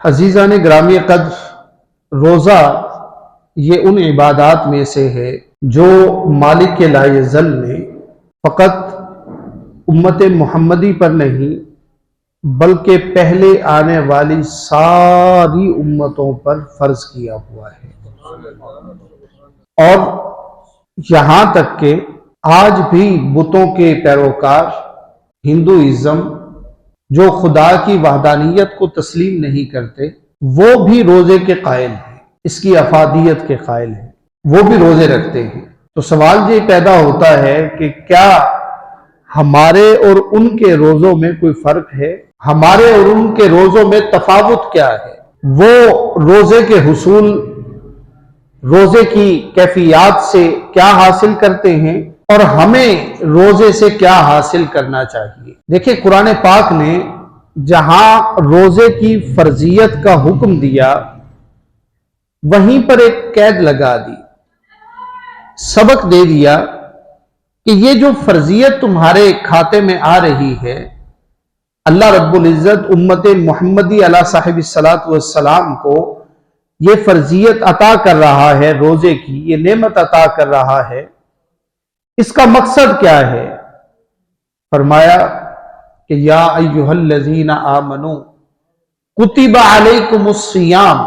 عزیزان گرامی قدر، روزہ یہ ان عبادات میں سے ہے جو مالک لایزل نے فقط امت محمدی پر نہیں بلکہ پہلے آنے والی ساری امتوں پر فرض کیا ہوا ہے، اور یہاں تک کہ آج بھی بتوں کے پیروکار ہندوازم جو خدا کی وحدانیت کو تسلیم نہیں کرتے وہ بھی روزے کے قائل ہیں، اس کی افادیت کے قائل ہیں، وہ بھی روزے رکھتے ہیں۔ تو سوال یہ پیدا ہوتا ہے کہ کیا ہمارے اور ان کے روزوں میں کوئی فرق ہے؟ ہمارے اور ان کے روزوں میں تفاوت کیا ہے؟ وہ روزے کے حصول، روزے کی کیفیات سے کیا حاصل کرتے ہیں اور ہمیں روزے سے کیا حاصل کرنا چاہیے؟ دیکھیں، قرآن پاک نے جہاں روزے کی فرضیت کا حکم دیا وہیں پر ایک قید لگا دی، سبق دے دیا کہ یہ جو فرضیت تمہارے کھاتے میں آ رہی ہے، اللہ رب العزت امت محمدی علیہ صاحب الصلاۃ والسلام کو یہ فرضیت عطا کر رہا ہے، روزے کی یہ نعمت عطا کر رہا ہے، اس کا مقصد کیا ہے؟ فرمایا کہ یا ایھا الذین آمنوا کتب علیکم الصیام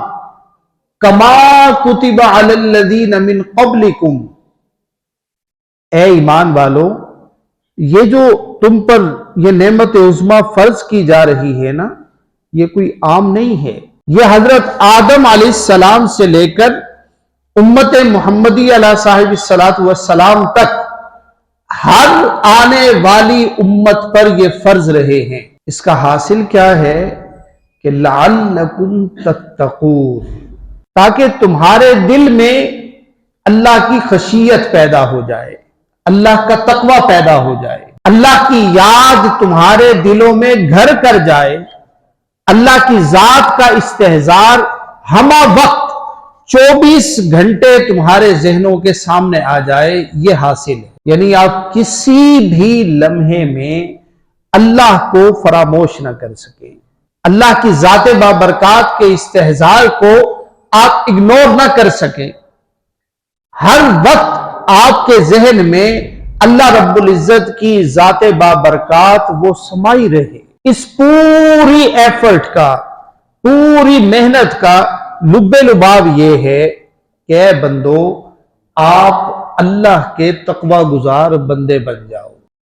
کما کتب علی الذین من قبلکم، اے ایمان والو، یہ جو تم پر یہ نعمت عظمیٰ فرض کی جا رہی ہے نا، یہ کوئی عام نہیں ہے، یہ حضرت آدم علیہ السلام سے لے کر امت محمدی علیہ صاحب الصلاۃ والسلام تک ہر آنے والی امت پر یہ فرض رہے ہیں۔ اس کا حاصل کیا ہے؟ کہ لعلکم تتقون، تاکہ تمہارے دل میں اللہ کی خشیت پیدا ہو جائے، اللہ کا تقوی پیدا ہو جائے، اللہ کی یاد تمہارے دلوں میں گھر کر جائے، اللہ کی ذات کا استحضار ہمہ وقت 24 گھنٹے تمہارے ذہنوں کے سامنے آ جائے، یہ حاصل ہے۔ یعنی آپ کسی بھی لمحے میں اللہ کو فراموش نہ کر سکیں، اللہ کی ذات بابرکات کے استحضار کو آپ اگنور نہ کر سکیں، ہر وقت آپ کے ذہن میں اللہ رب العزت کی ذات بابرکات وہ سمائی رہے۔ اس پوری ایفرٹ کا، پوری محنت کا لب لباب یہ ہے کہ اے بندو، آپ اللہ کے تقوی گزار بندے بن جاؤ۔